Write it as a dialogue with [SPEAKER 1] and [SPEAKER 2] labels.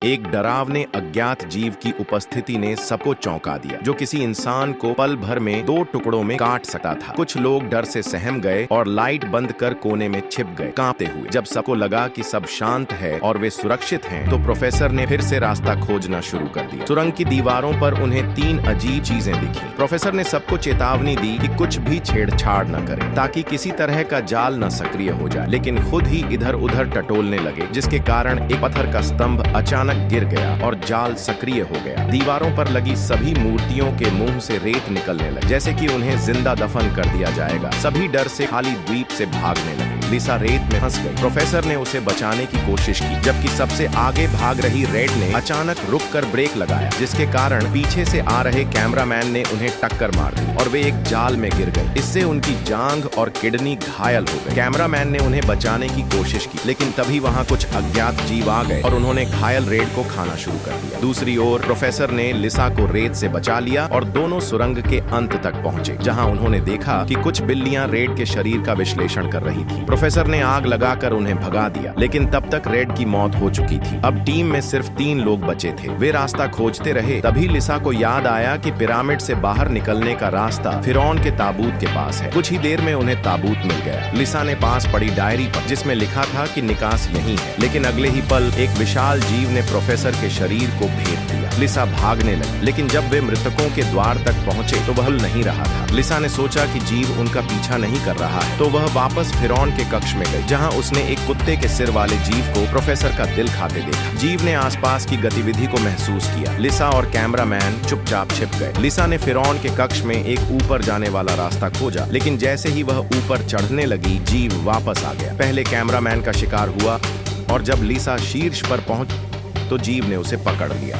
[SPEAKER 1] एक डरावने अज्ञात जीव की उपस्थिति ने सबको चौंका दिया, जो किसी इंसान को पल भर में दो टुकड़ों में काट सकता था। कुछ लोग डर से सहम गए और लाइट बंद कर कोने में छिप गए, कांपते हुए। जब सबको लगा कि सब शांत है और वे सुरक्षित हैं, तो प्रोफेसर ने फिर से रास्ता खोजना शुरू कर दिया। सुरंग की दीवारों पर उन्हें 3 अजीब चीजें दिखी। प्रोफेसर ने सबको चेतावनी दी कि कुछ भी छेड़छाड़ न करें, ताकि किसी तरह का जाल न सक्रिय हो जाए, लेकिन खुद ही इधर उधर टटोलने लगे, जिसके कारण एक पत्थर का स्तंभ अचानक गिर गया और जाल सक्रिय हो गया। दीवारों पर लगी सभी मूर्तियों के मुंह से रेत निकलने लगी, जैसे कि उन्हें जिंदा दफन कर दिया जाएगा। सभी डर से खाली द्वीप से भागने लगे। लिसा रेत में फंस गई। प्रोफेसर ने उसे बचाने की कोशिश की, जबकि सबसे आगे भाग रही रेड ने अचानक रुककर ब्रेक लगाया, जिसके कारण पीछे से आ रहे कैमरामैन ने उन्हें टक्कर मार दी और वे एक जाल में गिर गए। इससे उनकी जांघ और किडनी घायल हो गए। कैमरामैन ने उन्हें बचाने की कोशिश की, लेकिन तभी वहां कुछ अज्ञात जीव आ गए और उन्होंने घायल रेड को खाना शुरू कर दिया। दूसरी ओर प्रोफेसर ने लिसा को रेत से बचा लिया और दोनों सुरंग के अंत तक पहुंचे, जहां उन्होंने देखा कि कुछ बिल्लियां रेड के शरीर का विश्लेषण कर रही थी। प्रोफेसर ने आग लगाकर उन्हें भगा दिया, लेकिन तब तक रेड की मौत हो चुकी थी। अब टीम में सिर्फ 3 लोग बचे थे। वे रास्ता खोजते रहे। तभी लिसा को याद आया कि पिरामिड से बाहर निकलने का रास्ता फिरौन के ताबूत के पास है। कुछ ही देर में उन्हें ताबूत मिल गया। लिसा ने पास पड़ी डायरी पर, जिसमें लिखा था कि निकास यहीं है, लेकिन अगले ही पल एक विशाल जीव ने प्रोफेसर के शरीर को भेद दिया। लिसा भागने लगी, लेकिन जब वे मृतकों के द्वार तक पहुंचे तो वह नहीं रहा था। लिसा ने सोचा कि जीव उनका पीछा नहीं कर रहा है, तो वह वापस फिरौन के कक्ष में गई, जहां उसने एक कुत्ते के सिर वाले जीव को प्रोफेसर का दिल खाते देखा। जीव ने आसपास की गतिविधि को महसूस किया। लिसा और कैमरामैन चुपचाप छिप गए। लिसा ने फिरौन के कक्ष में एक ऊपर जाने वाला रास्ता खोजा, लेकिन जैसे ही वह ऊपर चढ़ने लगी, जीव वापस आ गया। पहले कैमरामैन का शिकार हुआ और जब लिसा शीर्ष पर पहुंच तो जीव ने उसे पकड़ लिया।